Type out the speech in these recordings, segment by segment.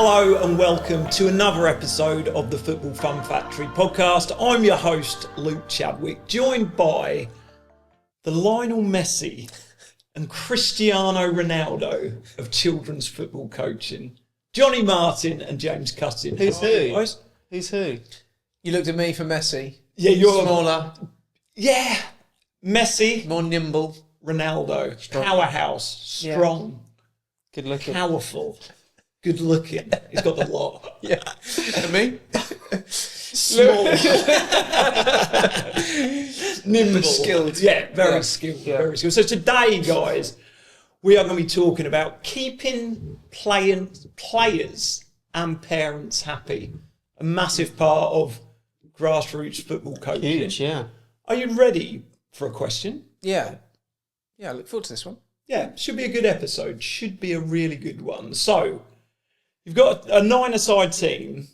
Hello and welcome to another episode of the Football Fun Factory podcast. I'm your host, Luke Chadwick, joined by the Lionel Messi and Cristiano Ronaldo of children's football coaching, Jonny Martin and James Cutting. Who's who? Guys? Who's who? You looked at me for Messi. Yeah, you're smaller. Yeah, Messi, More nimble. Ronaldo, Strong. powerhouse, strong, Good looking. powerful, good looking. He's got the lot. Yeah. And me? Small, nimble, Skilled. Yeah, very Yeah. skilled, Yeah. very skilled. So today, guys, we are going to be talking about keeping players and parents happy. A massive part of grassroots football coaching. Huge, yeah. Are you ready for a question? Yeah. Yeah, I look forward to this one. Yeah, should be a good episode. Should be a really good one. So, you've got a 9-a-side team.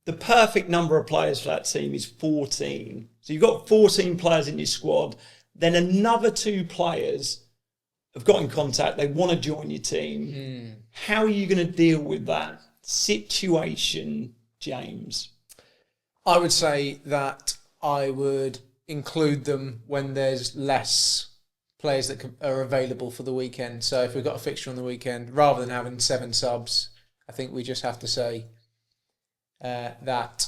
The perfect number of players for that team is 14. So you've got 14 players in your squad. Then another 2 players have got in contact. They want to join your team. How are you going to deal with that situation, James? I would say that I would include them when there's less players that are available for the weekend. So if we've got a fixture on the weekend, rather than having 7 subs, I think we just have to say that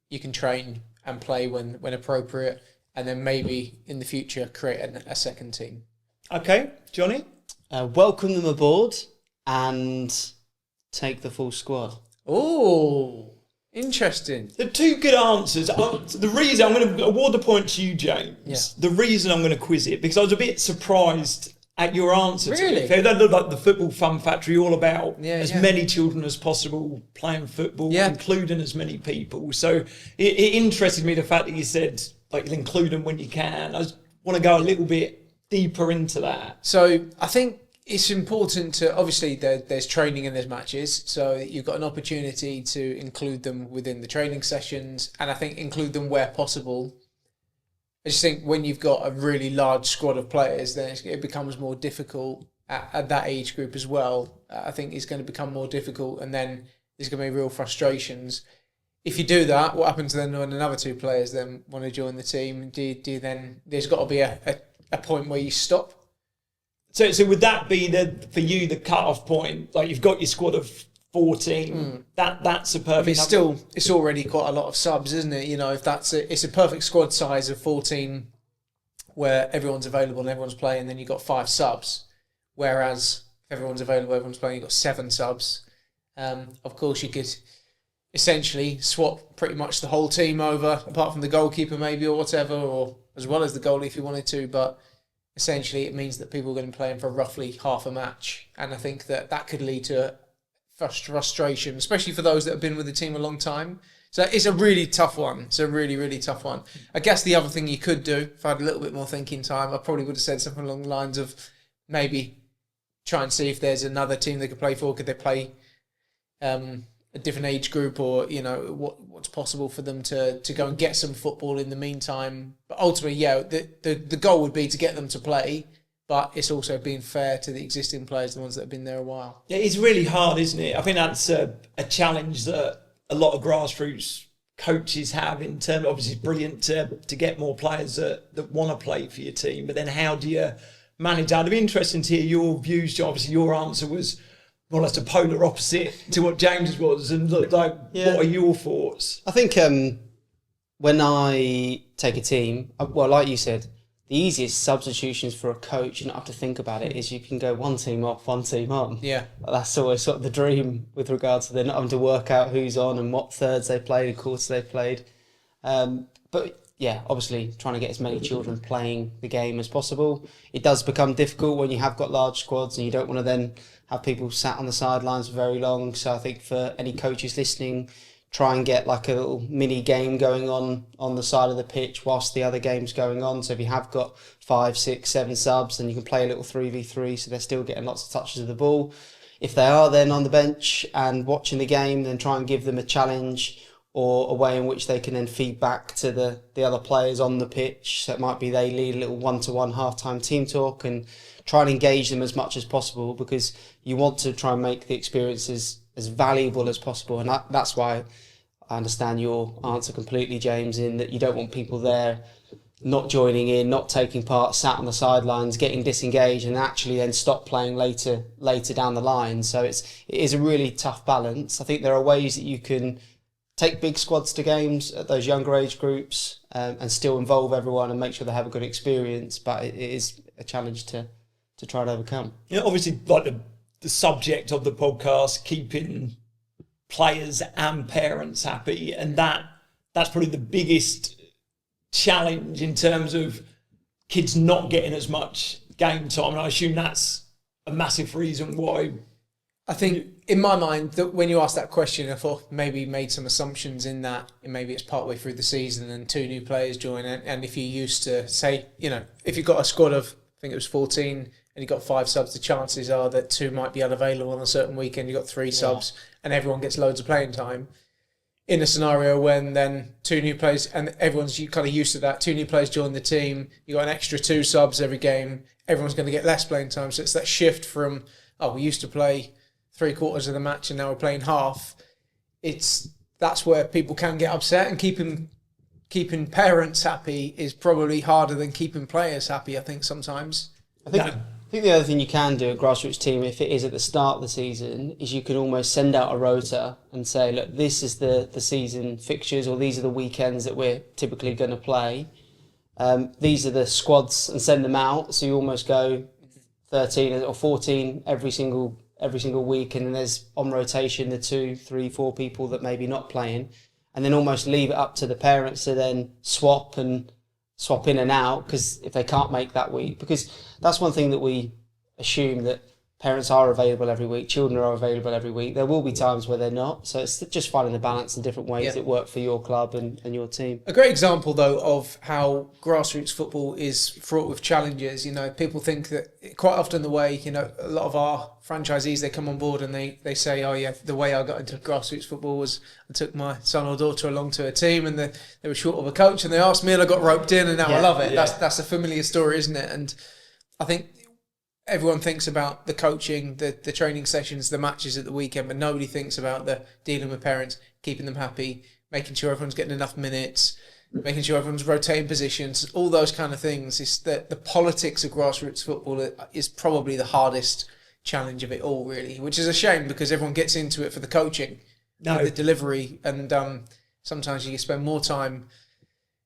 you can train and play when appropriate, and then maybe in the future create a second team. Okay, Jonny? Welcome them aboard and take the full squad. Oh, interesting. The 2 good answers. The reason I'm going to award the point to you, James. Yeah. The reason I'm going to quiz it, because I was a bit surprised at your answer. Really? To it. That looked like the Football Fun Factory, all about Yeah. many children as possible playing football, Yeah. including as many people. So it interested me the fact that you said like you'll include them when you can. I just want to go a little bit deeper into that. So I think it's important to, obviously there's training and there's matches, so you've got an opportunity to include them within the training sessions, and I think include them where possible. I just think when you've got a really large squad of players, then it becomes more difficult at that age group as well. I think it's going to become more difficult, and then there's going to be real frustrations. If you do that, what happens then when another 2 players then want to join the team? Do you then, there's got to be a point where you stop. So would that be for you the cut-off point? Like you've got your squad of 14. That's a perfect. It's already quite a lot of subs, isn't it? You know, if it's a perfect squad size of 14, where everyone's available and everyone's playing, then you've got 5 subs. Whereas if everyone's available, everyone's playing, you've got 7 subs. Of course, you could essentially swap pretty much the whole team over, apart from the goalkeeper maybe or whatever, or as well as the goalie if you wanted to, but essentially it means that people are going to be playing for roughly half a match, and I think that could lead to frustration, especially for those that have been with the team a long time. So it's a really tough one. It's a really, really tough one. I guess the other thing you could do, if I had a little bit more thinking time, I probably would have said something along the lines of maybe try and see if there's another team they could play for. Could they play a different age group, or what's possible for them to go and get some football in the meantime? But ultimately, the goal would be to get them to play, but it's also being fair to the existing players, the ones that have been there a while. Yeah, it's really hard, isn't it? I think that's a challenge that a lot of grassroots coaches have in terms. Obviously, it's brilliant to get more players that want to play for your team, but then how do you manage that? It'd be interesting to hear your views. Obviously, your answer was more or less a polar opposite to what James was, and what are your thoughts? I think when I take a team, well, like you said, the easiest substitutions for a coach, you don't have to think about it, is you can go one team off, one team on. Yeah. That's always sort of the dream with regards to they're not having to work out who's on and what thirds they played and quarters they played. But yeah, obviously trying to get as many children playing the game as possible. It does become difficult when you have got large squads and you don't want to then have people sat on the sidelines for very long. So I think for any coaches listening, try and get like a little mini game going on the side of the pitch whilst the other game's going on. So if you have got 5, 6, 7 subs, then you can play a little 3v3 so they're still getting lots of touches of the ball. If they are then on the bench and watching the game, then try and give them a challenge or a way in which they can then feed back to the other players on the pitch. So it might be they lead a little one-to-one half-time team talk and try and engage them as much as possible, because you want to try and make the experiences as valuable as possible. And that's why I understand your answer completely, James, in that you don't want people there not joining in, not taking part, sat on the sidelines, getting disengaged, and actually then stop playing later down the line. So it is a really tough balance. I think there are ways that you can take big squads to games at those younger age groups, and still involve everyone and make sure they have a good experience. But it is a challenge to try and overcome. Obviously, like the subject of the podcast, keeping players and parents happy, and that's probably the biggest challenge in terms of kids not getting as much game time. And I assume that's a massive reason why. I think in my mind that when you asked that question, I thought maybe made some assumptions in that, and maybe it's partway through the season and 2 new players join it. And if you used to say, if you've got a squad of, I think it was 14, and you've got 5 subs, the chances are that 2 might be unavailable on a certain weekend. You've got 3 subs and everyone gets loads of playing time. In a scenario when then 2 new players, and everyone's kind of used to that, 2 new players join the team, you got an extra 2 subs every game, everyone's going to get less playing time. So it's that shift from, we used to play 3/4 of the match and now we're playing half. That's where people can get upset, and keeping parents happy is probably harder than keeping players happy, I think, sometimes. I think the other thing you can do at grassroots team, if it is at the start of the season, is you can almost send out a rota and say, look, this is the season fixtures, or these are the weekends that we're typically going to play. These are the squads, and send them out. So you almost go 13 or 14 every single week, and then there's on rotation the 2, 3, 4 people that maybe not playing, and then almost leave it up to the parents to then swap in and out, because if they can't make that week, because that's one thing that we assume, that parents are available every week, children are available every week. There will be times where they're not, so it's just finding the balance in different ways that work for your club and your team. A great example, though, of how grassroots football is fraught with challenges. People think that quite often the way, a lot of our franchisees, they come on board and they say, the way I got into grassroots football was I took my son or daughter along to a team, and they were short of a coach, and they asked me, and I got roped in, and now I love it. Yeah. That's a familiar story, isn't it? And I think everyone thinks about the coaching, the training sessions, the matches at the weekend, but nobody thinks about the dealing with parents, keeping them happy, making sure everyone's getting enough minutes, making sure everyone's rotating positions, all those kind of things. It's the politics of grassroots football is probably the hardest challenge of it all, really, which is a shame, because everyone gets into it for the coaching, the delivery, and sometimes you spend more time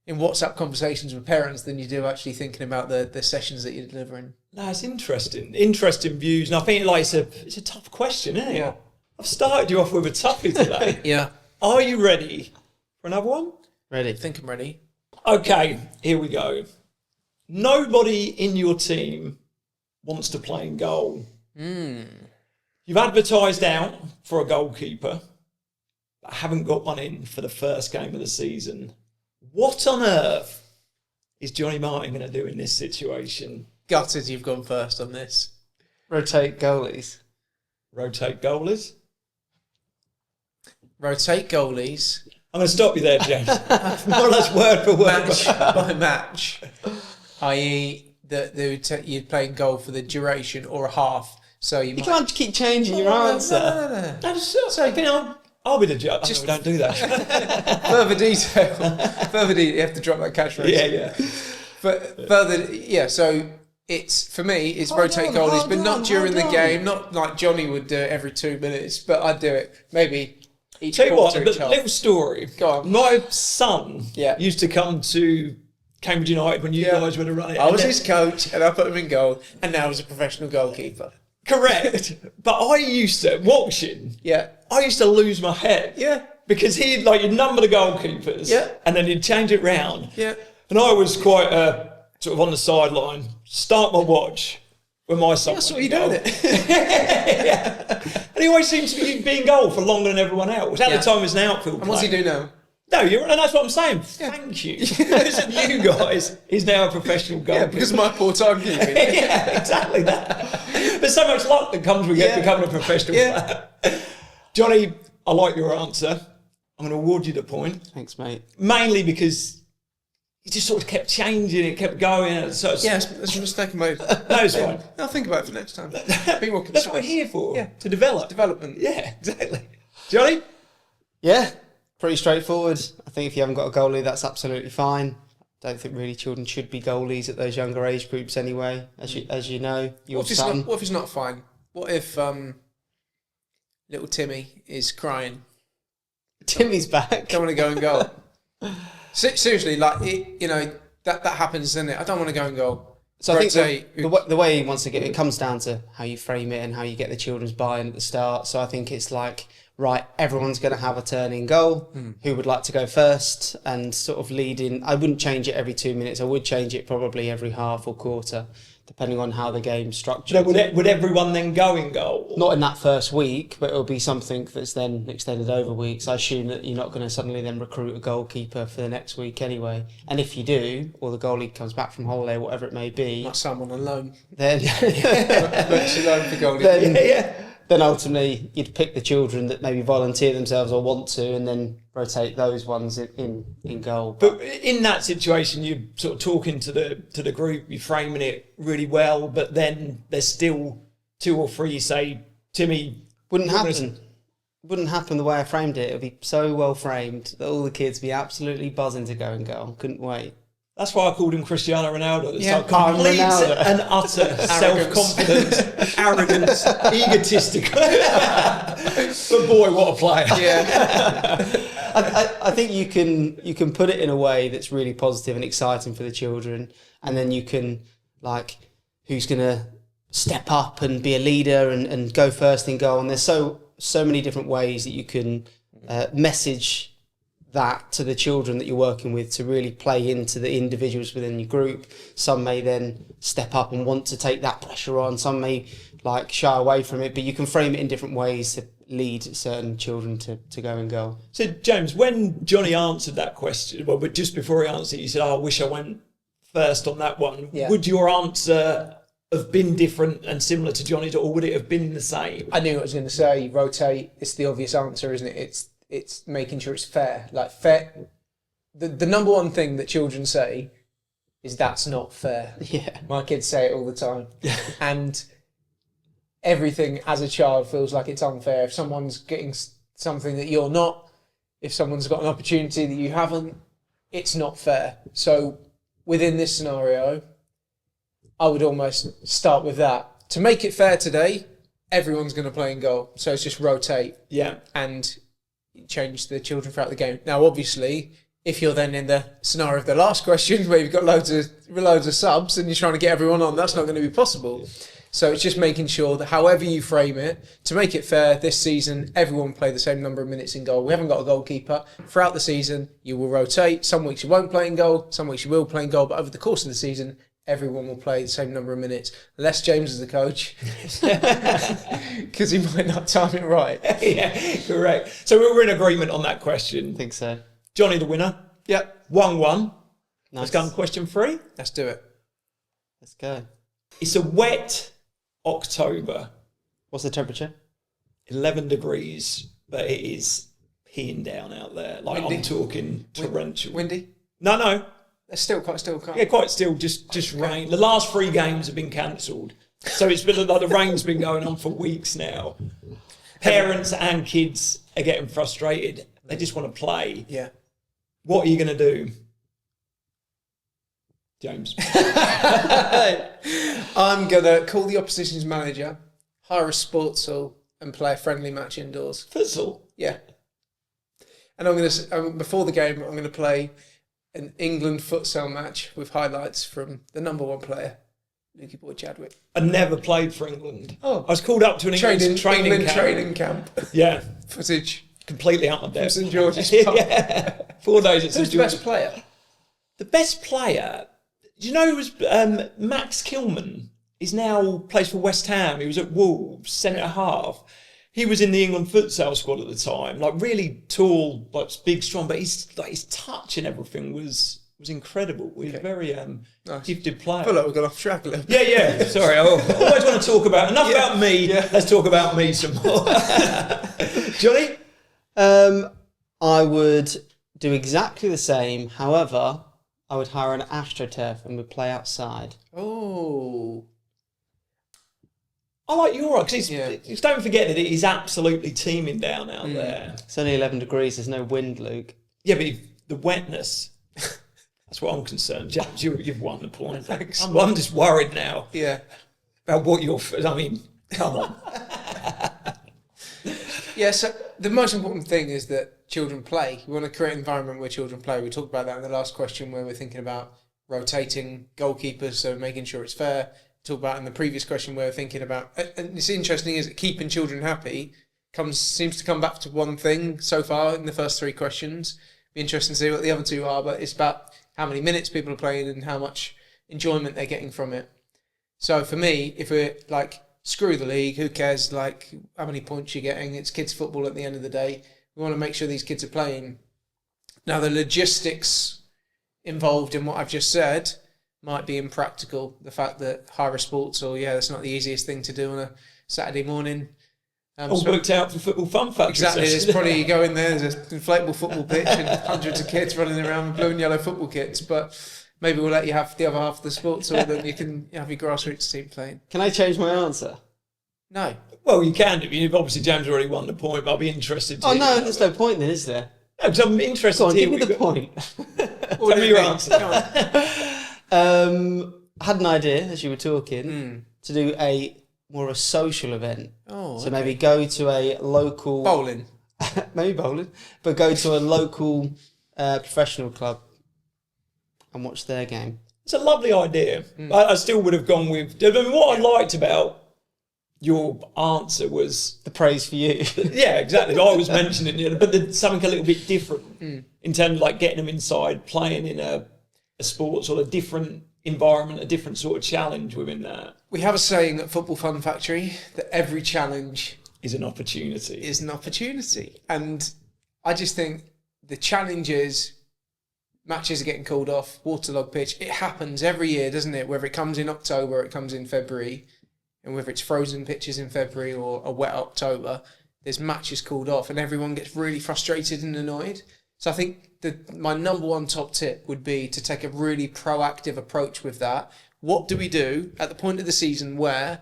in WhatsApp conversations with parents than you do actually thinking about the sessions that you're delivering. No, it's interesting views, and I think it's a tough question, isn't it? Yeah. I've started you off with a toughie today. Yeah. Are you ready for another one? Ready. I think I'm ready. Okay, here we go. Nobody in your team wants to play in goal. You've advertised out for a goalkeeper, but haven't got one in for the first game of the season. What on earth is Jonny Martin going to do in this situation? Gutted you've gone first on this. Rotate goalies. Rotate goalies? Rotate goalies. I'm going to stop you there, James. More or less word for word. Match by match. I.e. you'd play in goal for the duration or a half. So you can't keep changing your answer. No. So, I'll be the judge. Just don't do that. Further detail. You have to drop that catchphrase. Yeah. But further, so it's, for me, it's rotate goalies, but not during the game. Not like Jonny would do it every 2 minutes, but I'd do it maybe each quarter. Tell you what, little story. Go on. My son used to come to Cambridge United when you guys were to run it. I was his coach, and I put him in goal, and now he's a professional goalkeeper. Correct. But I used to, watching, I used to lose my head. Yeah. Because he'd, you'd number the goalkeepers. Yeah. And then he'd change it round. Yeah. And I was quite sort of on the sideline, start my watch when my son. That's what you're doing it. And he always seems to be being goal for longer than everyone else. At the time, as an outfield player. And what's he do now? No, and that's what I'm saying. Thank you. Because of you guys, he's now a professional goalkeeper. Yeah, because of my poor timekeeping. Yeah, exactly that. There's so much luck that comes with becoming a professional player. Jonny, I like your answer. I'm going to award you the point. Thanks, mate. Mainly because you just sort of kept changing it, kept going. So that's a mistake I made. no, it's fine. I'll think about it for next time. Be more That's what we're here for. Yeah. To develop. Development. Yeah, exactly. Johnny? Yeah, pretty straightforward. I think if you haven't got a goalie, that's absolutely fine. Don't think really children should be goalies at those younger age groups anyway. As you know, your son. What if it's not fine? What if little Timmy is crying? Timmy's back. Don't want to go and goal. Seriously, like that happens, doesn't it? I don't want to go and goal. So I think the way he wants to get it comes down to how you frame it and how you get the children's buy-in at the start. So I think it's like, right, everyone's going to have a turn in goal. Who would like to go first and sort of lead in? I wouldn't change it every 2 minutes. I would change it probably every half or quarter, depending on how the game's structured. Would everyone then go in goal? Not in that first week, but it'll be something that's then extended over weeks. I assume that you're not going to suddenly then recruit a goalkeeper for the next week anyway. And if you do, or the goalie comes back from holiday, whatever it may be, like someone on loan, then loan for goalie. Then ultimately you'd pick the children that maybe volunteer themselves or want to, and then rotate those ones in goal. But in that situation, you're sort of talking to the group, you're framing it really well, but then there's still 2 or 3, you say, Timmy... Wouldn't happen the way I framed it. It would be so well framed that all the kids would be absolutely buzzing to go and goal. Couldn't wait. That's why I called him Cristiano Ronaldo. It's Yeah, like complete Ronaldo. and utter self-confidence, arrogance, egotistical. But boy, what a player. Yeah. I think you can put it in a way that's really positive and exciting for the children, and then you can, like, who's going to step up and be a leader and go first in goal. And there's so many different ways that you can message that to the children that you're working with to really play into the individuals within your group. Some may then step up and want to take that pressure on. Some may like shy away from it, but you can frame it in different ways to lead certain children to go and goal. So, James, when Johnny answered that question, well, but just before he answered, he said, I wish I went first on that one. Yeah. Would your answer have been different and similar to Johnny's, or would it have been the same? I knew what I was going to say. Rotate. It's the obvious answer, isn't it? It's making sure it's fair. Like fair. The number one thing that children say is that's not fair. Yeah. My kids say it all the time. And everything as a child feels like it's unfair. If someone's getting something that you're not, if someone's got an opportunity that you haven't, it's not fair. So within this scenario, I would almost start with that. To make it fair today, everyone's going to play in goal. So it's just rotate. Yeah. And change the children throughout the game. Now, obviously, if you're then in the scenario of the last question where you've got loads of subs and you're trying to get everyone on, that's not going to be possible. So it's just making sure that however you frame it, to make it fair, this season, everyone play the same number of minutes in goal. We haven't got a goalkeeper. Throughout the season, you will rotate. Some weeks you won't play in goal, some weeks you will play in goal, but over the course of the season, everyone will play the same number of minutes, unless James is the coach, because he might not time it right. Yeah, correct. So we're in agreement on that question. I think so. Johnny the winner. Yep. 1-1. Nice. Let's go on question 3. Let's do it. Let's go. It's a wet October. What's the temperature? 11 degrees, but it is peeing down out there. Like, Windy. I'm talking torrential. Windy? No. It's still quite. Yeah, quite still, just rain. The last 3 games have been cancelled. So it's been like the rain's been going on for weeks now. Parents and kids are getting frustrated. They just want to play. Yeah. What are you going to do, James? I'm going to call the opposition's manager, hire a sports hall, and play a friendly match indoors. Futsal. Yeah. And I'm going to, before the game, I'm going to play an England futsal match with highlights from the number 1 player, Lukey Boy Chadwick. I never played for England. Oh. I was called up to an England training camp. Yeah. Yeah. Footage. Completely out my depth. St George's Park. Yeah. 4 days at St Who's the George's. best player? The best player, do you know, was Max Kilman. He's now plays for West Ham. He was at Wolves, centre half. He was in the England futsal squad at the time. Like, really tall, like big, strong, but his touch and everything was incredible. He's a very gifted player. I feel like we've gone off track a little bit. Yeah. Sorry, I always want to talk about about me. Yeah. Let's talk about me some more. Johnny? I would do exactly the same. However, I would hire an AstroTurf and would play outside. Oh. I like your because just don't forget that it is absolutely teeming down out there. It's only 11 degrees. There's no wind, Luke. Yeah, but the wetness. That's what I'm concerned. James, you've won the point. Thanks. I'm just worried now. Yeah. About what you're. I mean, come on. Yeah, so the most important thing is that children play. We want to create an environment where children play. We talked about that in the last question where we're thinking about rotating goalkeepers, so making sure it's fair. Talk about in the previous question where we're thinking about, and it's interesting is that keeping children happy seems to come back to one thing so far in the first 3 questions. Be interesting to see what the other 2 are, but it's about how many minutes people are playing and how much enjoyment they're getting from it. So for me, if we're like, screw the league, who cares like how many points you're getting, it's kids football at the end of the day. We want to make sure these kids are playing. Now the logistics involved in what I've just said might be impractical. The fact that higher sports, that's not the easiest thing to do on a Saturday morning. All booked out for football fun factory. Exactly. There's probably, you go in there, there's an inflatable football pitch and hundreds of kids running around with blue and yellow football kits. But maybe we'll let you have the other half of the sports, or then you can have your grassroots team playing. Can I change my answer? No. Well, you can do. You've obviously, James already won the point, but I'll be interested to Oh, hear no, that. there's no point then, is there? No, 'cause I'm interested Go on, to hear give me what the you point. Tell me your answer. I had an idea, as you were talking, to do more of a social event. Oh, so maybe go to a local... Bowling. Maybe bowling. But go to a local professional club and watch their game. It's a lovely idea. I still would have gone with... I mean, what I liked about your answer was... The praise for you. Yeah, exactly. I was mentioning it, but something a little bit different in terms of like getting them inside, playing in a sports or a different environment, a different sort of challenge within that. We have a saying at Football Fun Factory that every challenge is an opportunity. Is an opportunity. And I just think the challenges, matches are getting called off, waterlogged pitch, it happens every year, doesn't it? Whether it comes in October or it comes in February, and whether it's frozen pitches in February or a wet October, there's matches called off and everyone gets really frustrated and annoyed. So I think my number 1 top tip would be to take a really proactive approach with that. What do we do at the point of the season where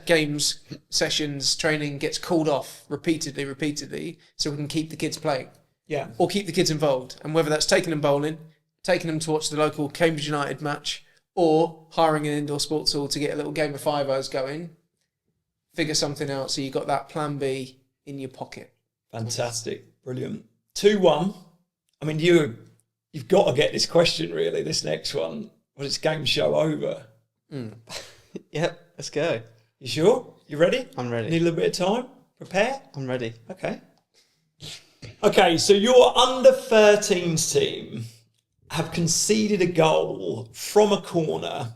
games, sessions, training gets called off repeatedly, so we can keep the kids playing? Yeah. Or keep the kids involved. And whether that's taking them bowling, taking them to watch the local Cambridge United match, or hiring an indoor sports hall to get a little game of 5-0s going, figure something out so you got that plan B in your pocket. Fantastic. Brilliant. 2-1. I mean, you've got to get this question, really, this next one. Well, it's game show over. Yep, let's go. You sure? You ready? I'm ready. Need a little bit of time? Prepare? I'm ready. Okay. Okay, so your under-13s team have conceded a goal from a corner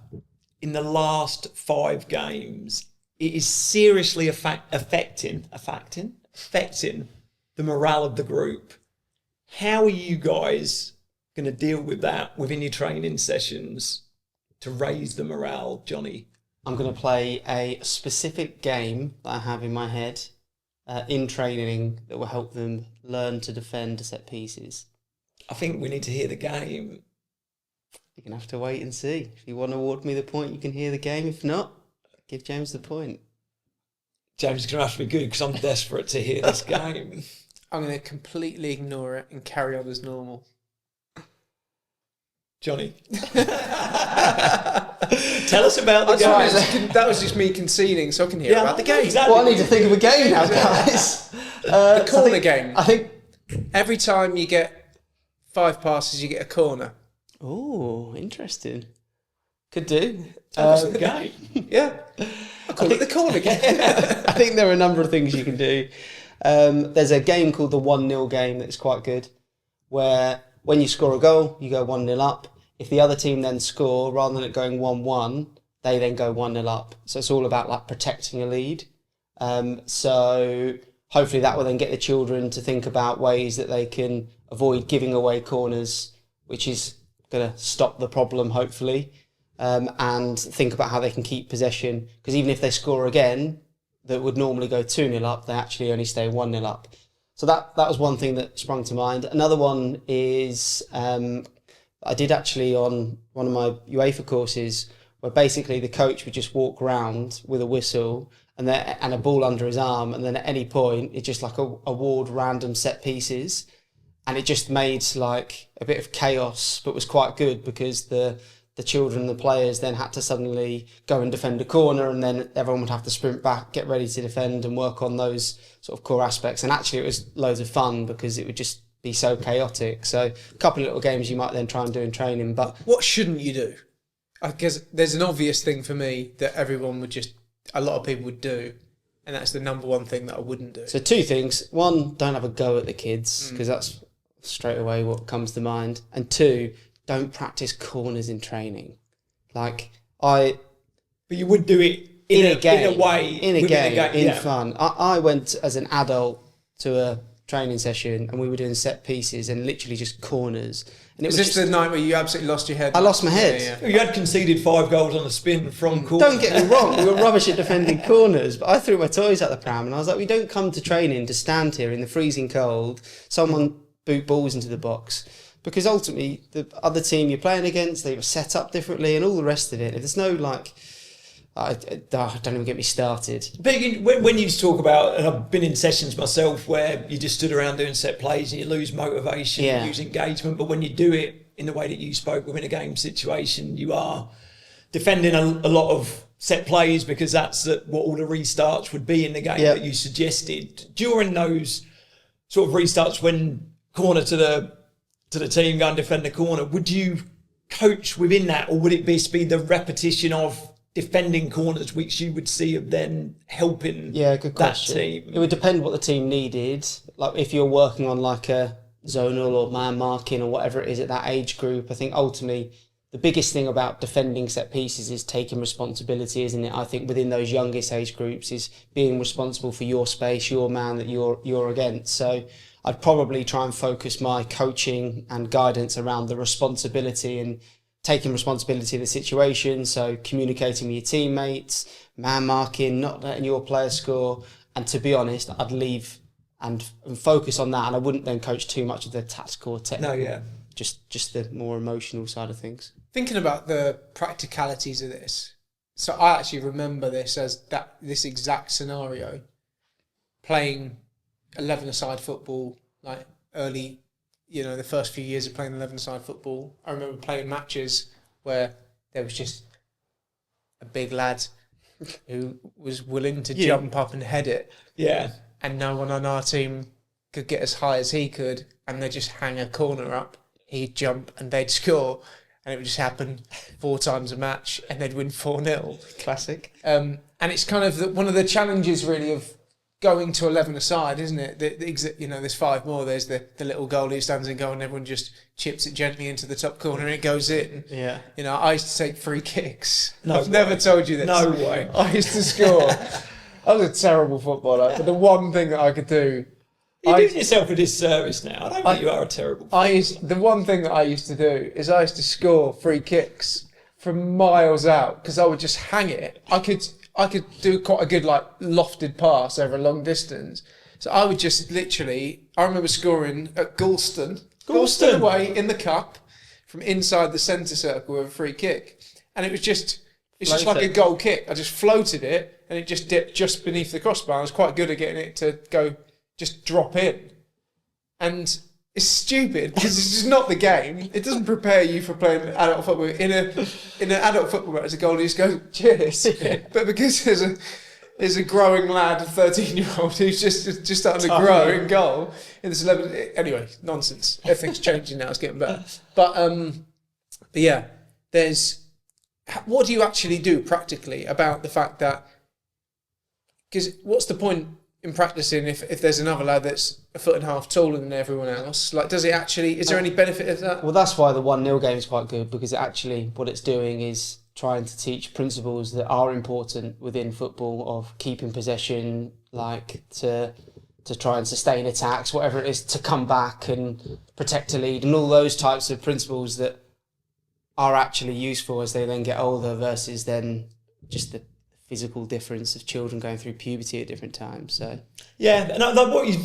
in the last 5 games. It is seriously affecting the morale of the group. How are you guys going to deal with that within your training sessions to raise the morale, Jonny? I'm going to play a specific game that I have in my head in training that will help them learn to defend set pieces. I think we need to hear the game. You're going to have to wait and see. If you want to award me the point, you can hear the game. If not, give James the point. James is going to have to be good because I'm desperate to hear this game. I'm going to completely ignore it and carry on as normal. Jonny. Tell us about the game. That was just me conceding, so I can hear about the game. Exactly. Well, I need to think of a game now, guys. The corner game. I think... Every time you get 5 passes, you get a corner. Oh, interesting. Could do. Tell us the game. Yeah. I call it the corner game. I think there are a number of things you can do. There's a game called the 1-0 game that's quite good, where when you score a goal, you go 1-0 up. If the other team then score, rather than it going 1-1, they then go 1-0 up. So it's all about like protecting a lead. So hopefully that will then get the children to think about ways that they can avoid giving away corners, which is going to stop the problem, hopefully, and think about how they can keep possession. Because even if they score again, that would normally go 2-0 up, they actually only stay 1-0 up. So that was one thing that sprung to mind. Another one is I did actually on one of my UEFA courses, where basically the coach would just walk around with a whistle and a ball under his arm, and then at any point it just like award random set pieces, and it just made like a bit of chaos, but was quite good because the children, the players then had to suddenly go and defend a corner, and then everyone would have to sprint back, get ready to defend and work on those sort of core aspects. And actually it was loads of fun because it would just be so chaotic. So a couple of little games you might then try and do in training. But what shouldn't you do? Because there's an obvious thing for me that a lot of people would do, and that's the number one thing that I wouldn't do. So two things. One, don't have a go at the kids, because that's straight away what comes to mind. And two, don't practice corners in training. But you would do it in a game, in fun. I went as an adult to a training session and we were doing set pieces and literally just corners. And was this the night where you absolutely lost your head? I lost my head. Yeah. You had conceded 5 goals on a spin from corner. Don't get me wrong, we were rubbish at defending corners, but I threw my toys at the pram and I was like, we don't come to training to stand here in the freezing cold, someone boot balls into the box. Because ultimately, the other team you're playing against, they were set up differently and all the rest of it. If there's no, don't even get me started. When you talk about, and I've been in sessions myself where you just stood around doing set plays and you lose motivation, you lose engagement, but when you do it in the way that you spoke within a game situation, you are defending a lot of set plays because that's what all the restarts would be in the game that you suggested. During those sort of restarts, when corner to the team, go and defend the corner, would you coach within that, or would it be the repetition of defending corners which you would see of then helping that team? It would depend what the team needed. Like if you're working on like a zonal or man marking or whatever it is at that age group, I think ultimately the biggest thing about defending set pieces is taking responsibility, isn't it? I think within those youngest age groups is being responsible for your space, your man that you're against. So I'd probably try and focus my coaching and guidance around the responsibility and taking responsibility of the situation. So communicating with your teammates, man marking, not letting your player score. And to be honest, I'd leave and focus on that. And I wouldn't then coach too much of the tactical or technical. No, yeah. Just the more emotional side of things. Thinking about the practicalities of this. So I actually remember this as this exact scenario. Playing 11-a-side football, like early, the first few years of playing 11-a-side football. I remember playing matches where there was just a big lad who was willing to jump up and head it. Yeah. And no one on our team could get as high as he could, and they'd just hang a corner up. He'd jump and they'd score, and it would just happen 4 times a match, and they'd win 4-0. Classic. And it's kind of one of the challenges, really, of going to 11-a-side, isn't it? There's 5 more. There's the little goalie who stands in goal and everyone just chips it gently into the top corner and it goes in. Yeah. I used to take free kicks. I've never told you this. No way. I used to score. I was a terrible footballer, but the one thing that I could do... You're doing yourself a disservice now. I don't think you are a terrible footballer. The one thing that I used to do is I used to score free kicks from miles out because I would just hang it. I could do quite a good lofted pass over a long distance. So I would just literally, I remember scoring at Galston away in the cup from inside the centre circle with a free kick. And it's just like a goal kick. I just floated it and it just dipped just beneath the crossbar. I was quite good at getting it to go, just drop in. And it's stupid because it's just not the game. It doesn't prepare you for playing adult football. In an adult football match, as a goalie just goes, cheers. Yeah. But because there's a growing lad, a 13-year-old, who's just starting to grow in goal in this 11. Anyway, nonsense. Everything's changing now. It's getting better. But yeah, what do you actually do practically about the fact that? Because what's the point in practicing if there's another lad that's a foot and a half taller than everyone else? Is there any benefit of that? Well, that's why the 1-0 game is quite good, because what it's doing is trying to teach principles that are important within football of keeping possession, to try and sustain attacks, whatever it is, to come back and protect a lead, and all those types of principles that are actually useful as they then get older versus then just the physical difference of children going through puberty at different times. So Yeah, and what you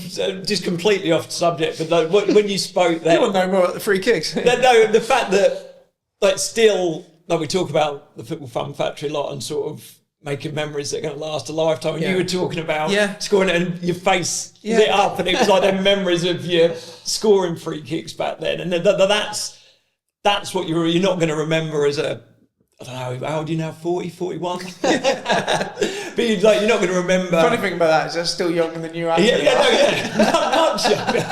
just completely off subject, but like, when you spoke there, You want to know more about the free kicks? no, the fact that like still like we talk about the Football Fun Factory a lot and sort of making memories that are going to last a lifetime. And you were talking about scoring and your face lit up, and it was like them memories of you scoring free kicks back then, and that's what you're not going to remember as a, I don't know, how old are you now, 40, 41? But you're not going to remember. Funny thing about that is I'm still younger than you are. Not much younger.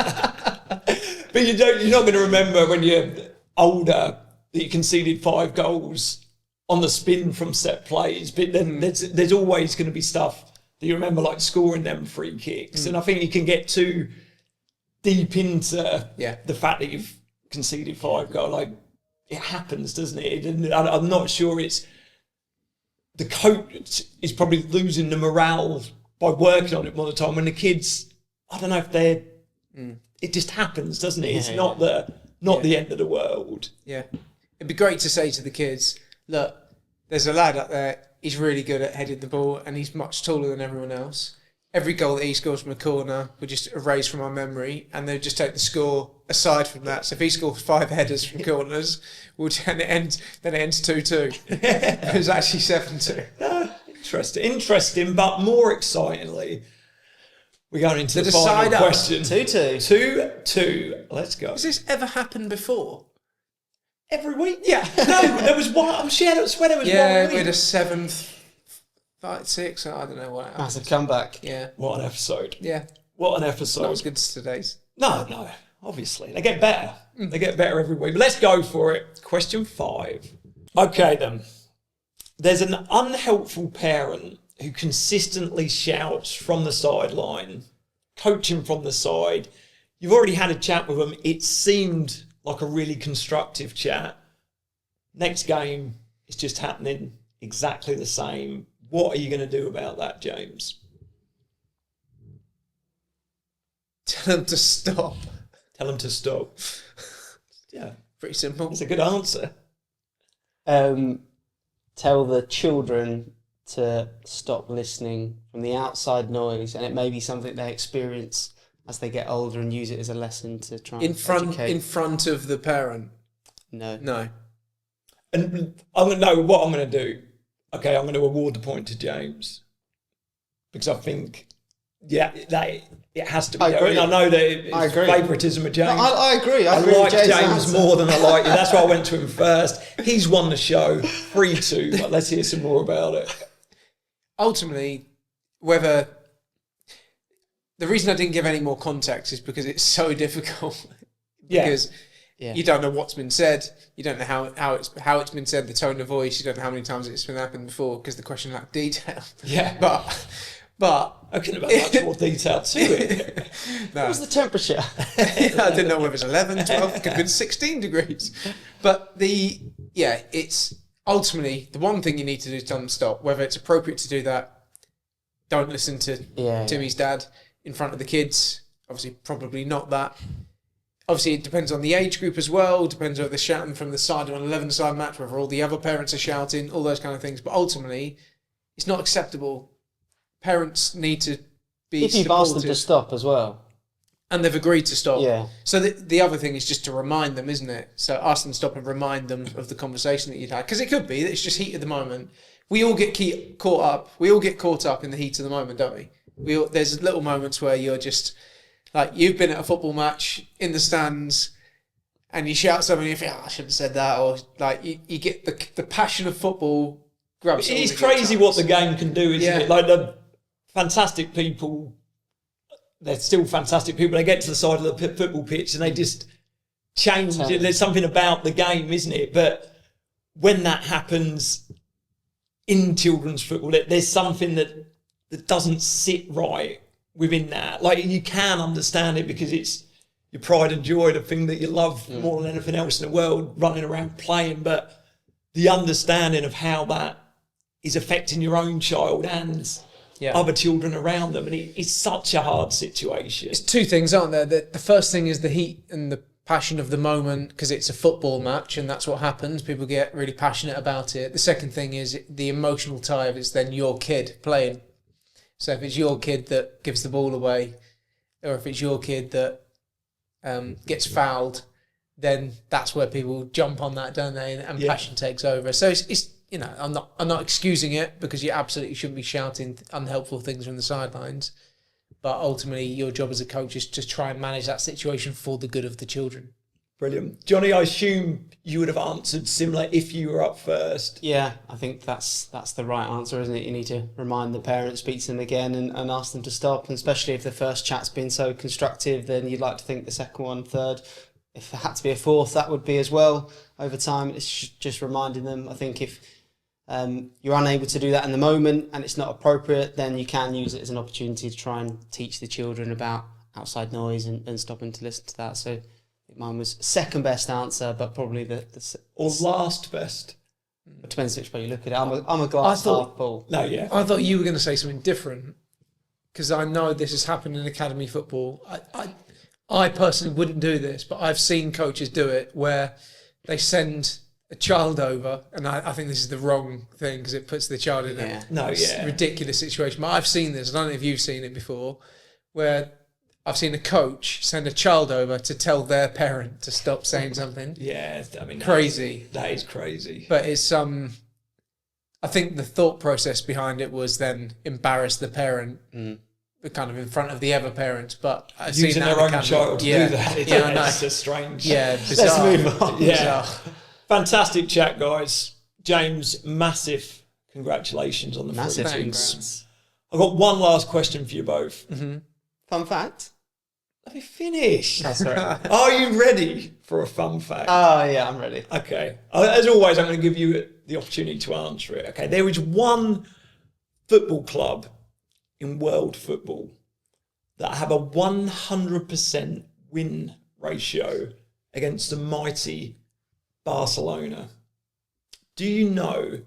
But you're not going to remember when you're older that you conceded 5 goals on the spin from set plays. But then there's always going to be stuff that you remember, like scoring them free kicks. And I think you can get too deep into the fact that you've conceded 5 goals. Like, it happens, doesn't it? And I'm not sure it's the coach is probably losing the morale by working on it all the time. When the kids, I don't know if they're, it just happens, doesn't it? It's not the end of the world. Yeah, it'd be great to say to the kids, look, there's a lad up there. He's really good at heading the ball, and he's much taller than everyone else. Every goal that he scores from a corner would just erase from our memory, and they'd just take the score aside from that. So if he scores 5 headers from corners, then it ends 2-2. It was actually 7-2. Interesting, but more excitingly, we're going into the final decider. question. 2-2. 2-2. Let's go. Has this ever happened before? Every week? Yeah. No, there was one. I swear there was one week. Yeah, we had a 7th. 5-6, I don't know what happened. Massive comeback. Yeah. What an episode. Yeah. What an episode. Not as good as today's. No, obviously. They get better. They get better every week. But let's go for it. Question 5. Okay, then. There's an unhelpful parent who consistently shouts from the sideline, coaching from the side. You've already had a chat with them. It seemed like a really constructive chat. Next game, it's just happening exactly the same. What are you going to do about that, James? Tell them to stop. Tell them to stop. Yeah. Pretty simple. That's a good answer. Tell the children to stop listening from the outside noise, and it may be something they experience as they get older and use it as a lesson to try and educate. In front of the parent? No. And I'm going to know what I'm going to do. Okay, I'm going to award the point to James because I think, that it has to be. I agree. I know that it's favouritism of James. No, I agree. I agree like with James more than I like you. That's why I went to him first. He's won the show 3-2. But let's hear some more about it. Ultimately, the reason I didn't give any more context is because it's so difficult. Because you don't know what's been said. You don't know how it's been said, the tone of voice. You don't know how many times it's been happened before because the question lacked detail. Yeah. But I couldn't have had much more detail to it. What was the temperature? I didn't know whether it was 11, 12, it could have been 16 degrees. But it's ultimately the one thing you need to do is tell them to stop. Whether it's appropriate to do that, don't listen to Timmy's dad in front of the kids. Obviously, probably not that. Obviously, it depends on the age group as well. Depends whether they're shouting from the side of an 11-side match, whether all the other parents are shouting, all those kind of things. But ultimately, it's not acceptable. Parents need to be if you've asked them to stop as well. And they've agreed to stop. Yeah. So the other thing is just to remind them, isn't it? So ask them to stop and remind them of the conversation that you'd had. Because it could be that it's just heat of the moment. We all get caught up. We all get caught up in the heat of the moment, don't we? There's little moments where you're just... Like, you've been at a football match in the stands and you shout something and you think, I shouldn't have said that. Or, like, you get the passion of football grabs. It's crazy what the game can do, isn't it? Like, the fantastic people, they're still fantastic people. They get to the side of the football pitch and they just change. There's something about the game, isn't it? But when that happens in children's football, there's something that doesn't sit right within that. Like, you can understand it because it's your pride and joy, the thing that you love more than anything else in the world, running around playing. But the understanding of how that is affecting your own child and other children around them, and it's such a hard situation. It's two things, aren't there? The first thing is the heat and passion of the moment because it's a football match and that's what happens. People get really passionate about it. The second thing is the emotional tie of it's then your kid playing. So if it's your kid that gives the ball away, or if it's your kid that gets fouled, then that's where people jump on that, don't they? And passion takes over. So it's you know, I'm not excusing it, because you absolutely shouldn't be shouting unhelpful things from the sidelines. But ultimately, your job as a coach is to try and manage that situation for the good of the children. Brilliant. Jonny, I assume you would have answered similar if you were up first. Yeah, I think that's the right answer, isn't it? You need to remind the parents, speak to them again and ask them to stop. And especially if the first chat's been so constructive, then you'd like to think the second one, third, if there had to be a fourth, that would be as well. Over time, it's just reminding them. I think if you're unable to do that in the moment and it's not appropriate, then you can use it as an opportunity to try and teach the children about outside noise and stopping to listen to that. So mine was second best answer, but probably the or last best. It depends which way you look at it. I'm a glass half full. No, yeah. I thought you were going to say something different, because I know this has happened in academy football. I personally wouldn't do this, but I've seen coaches do it where they send a child over, and I think this is the wrong thing because it puts the child in a ridiculous situation. But I've seen this. I don't know if you've seen it before, where I've seen a coach send a child over to tell their parent to stop saying something. Yeah, I mean, crazy. That is crazy. But it's I think the thought process behind it was then embarrass the parent, kind of in front of the other parents. But I've using seen that their own child to do that. It's a strange. Yeah, bizarre. Let's move on. Yeah. Bizarre. Fantastic chat, guys. James, massive congratulations on the massive congrats. I've got one last question for you both. Mm-hmm. Fun fact. Let me finish. That's right. Are you ready for a fun fact? Oh, yeah, I'm ready. Okay. As always, I'm going to give you the opportunity to answer it. Okay. There is one football club in world football that have a 100% win ratio against the mighty Barcelona. Do you know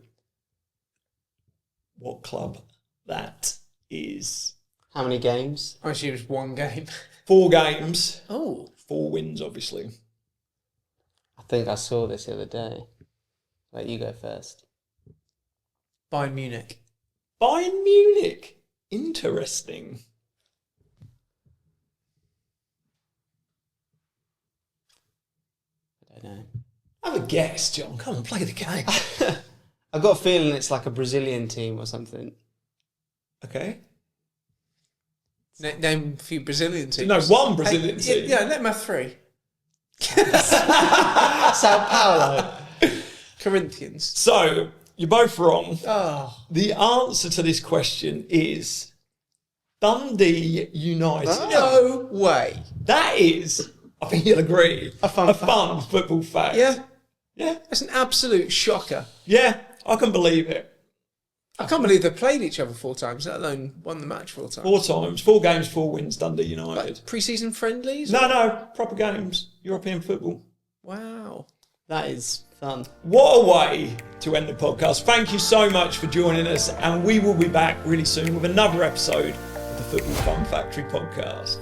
what club that is? How many games? I assume it's one game. 4 games. Oh. 4 wins, obviously. I think I saw this the other day. Let you go first. Bayern Munich. Bayern Munich. Interesting. I don't know. Have a guess, John. Come on, play the game. I've got a feeling it's like a Brazilian team or something. Okay. Name a few Brazilian teams. No, one Brazilian team. Yeah, let me have 3. Sao Paulo. Corinthians. So, you're both wrong. Oh. The answer to this question is Dundee United. No way. That is, I think you'll agree, A fun football fact. Yeah. Yeah. That's an absolute shocker. Yeah, I can believe it. I can't believe they played each other 4 times, let alone won the match 4 times. 4 times, 4 games, 4 wins, Dundee United. Like pre-season friendlies? No, proper games, European football. Wow. That is fun. What a way to end the podcast. Thank you so much for joining us, and we will be back really soon with another episode of the Football Fun Factory podcast.